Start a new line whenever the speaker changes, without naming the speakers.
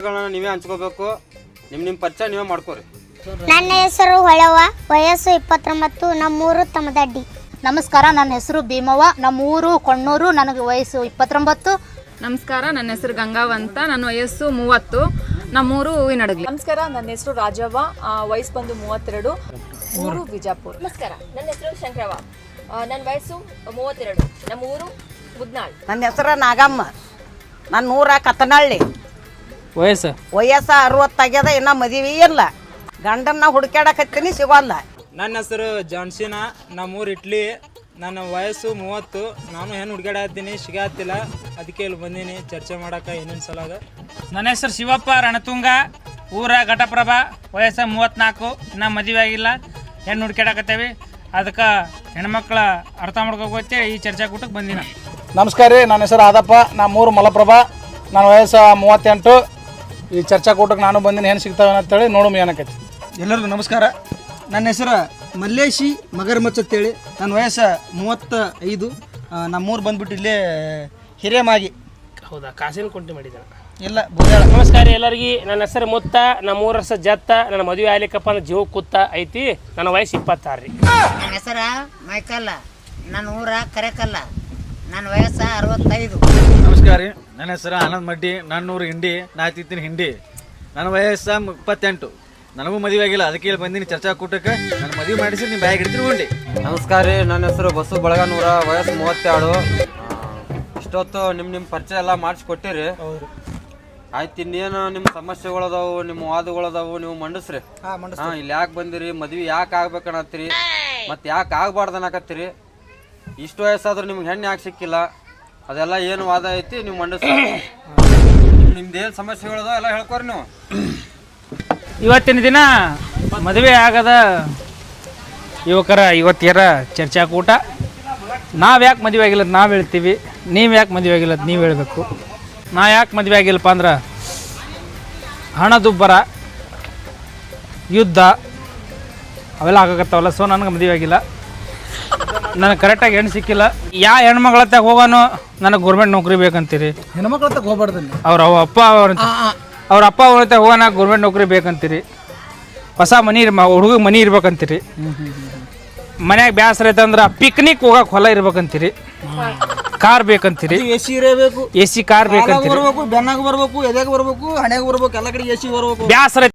ನೀವೇ ಹಂಚ್ಕೋಬೇಕು. ನಿಮ್ಮ ಪರಿಚಯ ನೀವೇ ಮಾಡ್ಕೋರಿ.
ನನ್ನ ಹೆಸರು ಹೊಳವ, ವಯಸ್ಸು 29, ನಮ್ಮೂರು ತಮದಡ್ಡಿ.
ನಮಸ್ಕಾರ, ನನ್ನ ಹೆಸರು ಭೀಮವ್ವ, ನಮ್ಮೂರು ಕೊಣ್ಣೂರು, ನನಗೆ ವಯಸ್ಸು 29.
ನಮಸ್ಕಾರ, ನನ್ನ ಹೆಸರು ಗಂಗಾವಂತ, ನನ್ನ ವಯಸ್ಸು 30, ನಮ್ಮೂರು ಹೂವಿನಡಗಲಿ.
ನಮಸ್ಕಾರ, ನನ್ನ ಹೆಸರು ರಾಜವ್ವ, ವಯಸ್ಸು ಬಂದು 32, ಊರು ವಿಜಾಪುರ.
ನಮಸ್ಕಾರ, ನನ್ನ ಹೆಸರು ಶಂಕರವ್ವ, ನನ್ನ ವಯಸ್ಸು 32, ನಮ್ಮ ಊರು ಬುದ್ನಾಳ್.
ನನ್ನ ಹೆಸರು ನಾಗಮ್ಮ, ನನ್ನ ಊರ ಕತ್ತನಹಳ್ಳಿ. ವಯಸ್ಸು 60 ಆಗ್ಯದ, ಇನ್ನ ಮದುವೆ ಇಲ್ಲ. ಗಂಡನ್ನ ಹುಡುಕ್ಯಾಡಕತ್ತೀನಿ, ಸಿಗೋಲ್ಲ.
ನನ್ನ ಹೆಸರು ಜಾನ್ಸಿನ, ನಮ್ಮೂರು ಇಟ್ಲಿ. ನನ್ನ ವಯಸ್ಸು 30, ನಾನು ಹೆಣ್ಣು ಹುಡುಗಾಡತ್ತೀನಿ, ಸಿಗಾತಿಲ್ಲ. ಅದಕ್ಕೆ ಇಲ್ಲಿ ಬಂದೀನಿ ಚರ್ಚೆ ಮಾಡಕ್ಕೆ ಏನೇನು ಸಲಾಗ.
ನನ್ನ ಹೆಸರು ಶಿವಪ್ಪ ರಣತುಂಗ, ಊರ ಘಟಪ್ರಭಾ, ವಯಸ್ಸು 34, ಇನ್ನು ಮದುವೆ ಆಗಿಲ್ಲ, ಹೆಣ್ಣು ಹುಡುಕಾಡಕತ್ತೇವಿ. ಅದಕ್ಕೆ ಹೆಣ್ಮಕ್ಳ ಅರ್ಥ ಮಾಡ್ಕೋಗೋತ್ತೆ ಈ ಚರ್ಚಾ ಕೂಟಕ್ಕೆ ಬಂದಿನ.
ನಮಸ್ಕಾರ ರೀ, ನನ್ನ ಹೆಸರು ಆದಪ್ಪ, ನಮ್ಮೂರು ಮಲಪ್ರಭಾ, ನನ್ನ ವಯಸ್ಸು 38. ಈ ಚರ್ಚಾ ಕೂಟಕ್ಕೆ ನಾನು ಬಂದಿನಿ, ಹೆಣ್ಣು ಸಿಗ್ತಾವೆ ಅಂತೇಳಿ ನೋಡು ಏನಕ್ಕೈತಿ.
ಎಲ್ಲರಿಗೂ ನಮಸ್ಕಾರ. ನನ್ನ ಹೆಸರು ಮಲ್ಲೇಶಿ ಮಗರ್ಮಚ್ ಅಂತೇಳಿ, ನನ್ನ ವಯಸ್ಸು 35. ನಮ್ಮೂರು ಬಂದ್ಬಿಟ್ಟು ಇಲ್ಲೇ ಹಿರೇಮಾಗಿ.
ಹೌದಾ, ಕಾಸಿನ ಕೊಂಟಿ ಮಾಡಿದ್ದಾನೆ
ಇಲ್ಲ ಬುದ್ಯಾಳ.
ನಮಸ್ಕಾರ ಎಲ್ಲರಿಗೆ, ನನ್ನ ಹೆಸರು ಮುತ್ತ, ನಮ್ಮ 3 ವರ್ಷ ಜತ್ತ, ನನ್ನ ಮದುವೆ ಆಗ್ಲಿಕ್ಕಪ್ಪ ಅಂದ್ರೆ ಜೀವ ಕೂತ ಐತಿ. ನನ್ನ ವಯಸ್ಸು 26 ರೀ.
ನನ್ನ ಹೆಸರು ಮೈಕಲ್ಲ, ನನ್ನ ಊರ ಕರೆಕಲ್ಲ, ನನ್ನ ವಯಸ್ಸು 65.
ನಮಸ್ಕಾರ ರೀ, ನನ್ನ ಹೆಸರು ಆನಂದ್ ಮಡ್ಡಿ, ನನ್ನೂರು ಹಿಂಡಿ, ನಾ ತಿಂತೀನಿ ಹಿಂಡಿ. ನನ್ನ ವಯಸ್ಸು 28, ನನಗೂ ಮದುವೆ ಆಗಿಲ್ಲ. ಅದಕ್ಕೆ ಇಲ್ಲಿ ಬಂದಿನಿ ಚರ್ಚಾ ಕೂಟಕ್ಕೆ. ನಾನು ಮದುವೆ ಮಾಡಿಸಿ ನಿಮ್ಮ ಬ್ಯಾಗ್ ಹಿಡ್ತಿರ್ಕೊಂಡಿ.
ನಮಸ್ಕಾರ ರೀ, ನನ್ನ ಹೆಸರು ಬಸ್ಸು ಬಳಗನೂರ, ವಯಸ್ಸು 32. ಇಷ್ಟೊತ್ತು ನಿಮ್ಮ ಪರಿಚಯ ಎಲ್ಲ ಮಾಡಿಸ್ಕೊಟ್ಟಿರಿ. ಆಯ್ತು, ಇನ್ನೇನು ನಿಮ್ಮ ಸಮಸ್ಯೆಗಳದಾವು, ನಿಮ್ಮ ವಾದಗಳದಾವು, ನೀವು ಮಂಡಿಸ್ರಿ. ಇಲ್ಲಿ ಯಾಕೆ ಬಂದಿರಿ, ಮದ್ವೆ ಯಾಕೆ ಆಗ್ಬೇಕನ್ನತ್ತೀರಿ, ಮತ್ತೆ ಯಾಕೆ ಆಗ್ಬಾರ್ದು ಅನ್ನಕತ್ತೀರಿ, ಇಷ್ಟು ವಯಸ್ಸಾದ್ರೂ ನಿಮ್ಗೆ ಹೆಣ್ಣು ಯಾಕೆ ಸಿಕ್ಕಿಲ್ಲ, ಅದೆಲ್ಲ ಏನು ವಾದ ಐತಿ ನೀವು ಮಂಡಿಸ್ರಿ. ನಿಮ್ದೇನು ಸಮಸ್ಯೆಗಳದಾವ ಎಲ್ಲ ಹೇಳ್ಕೊರಿ ನೀವು.
ಇವತ್ತಿನ ದಿನ ಮದುವೆ ಆಗದ ಯುವಕರ ಯುವತಿಯರ ಚರ್ಚಾ ಕೂಟ. ನಾವು ಯಾಕೆ ಮದುವೆ ಆಗಿಲ್ಲ ನಾವು ಹೇಳ್ತೀವಿ, ನೀವು ಯಾಕೆ ಮದುವೆ ಆಗಿಲ್ಲ ನೀವು ಹೇಳಬೇಕು. ನಾ ಯಾಕೆ ಮದುವೆ ಆಗಿಲ್ಲಪ್ಪ ಅಂದ್ರೆ ಹಣದುಬ್ಬರ, ಯುದ್ಧ ಅವೆಲ್ಲ ಆಗಕತ್ತಾವಲ್ಲ. ಸೊ ನನಗೆ ಮದುವೆ ಆಗಿಲ್ಲ, ನನಗೆ ಕರೆಕ್ಟಾಗಿ ಹೆಣ್ಣು ಸಿಕ್ಕಿಲ್ಲ. ಯಾವ ಹೆಣ್ಮಗಳ ತಗ ಹೋಗೋನು ನನಗೆ ಗೌರ್ಮೆಂಟ್ ನೌಕರಿ ಬೇಕಂತೀರಿ.
ಹೆಣ್ಮಕ್ಳ ತಗ ಹೋಗ್ಬಾರ್ದು.
ಅವ್ರ ಅಪ್ಪ ಅವ್ರ ಹೋಗೋಣ ಗೌರ್ಮೆಂಟ್ ನೌಕರಿ ಬೇಕಂತೀರಿ. ಹೊಸ ಮನಿ ಹುಡುಗ ಮನಿ ಇರ್ಬೇಕಂತೀರಿ. ಮನ್ಯಾಗ ಬ್ಯಾಸರ ಐತಂದ್ರೆ ಪಿಕ್ನಿಕ್ ಹೋಗಕ್ಕೆ ಹೊಲ ಇರ್ಬೇಕಂತೀರಿ. ಕಾರ್ ಬೇಕಂತೀರಿ,
ಎಸಿ ಇರಬೇಕು,
AC ಕಾರ್ ಬೇಕಂತೀರಿ.
ಬರ್ಬೇಕು, ಬೆನ್ನಾಗ ಬರ್ಬೇಕು, ಎದೆಗೆ ಬರ್ಬೇಕು, ಹಣೆಗೆ ಬರ್ಬೇಕು, ಎಲ್ಲ ಕಡೆ ಎಸಿ ಬರ್ಬೇಕು.
ಬ್ಯಾಸರ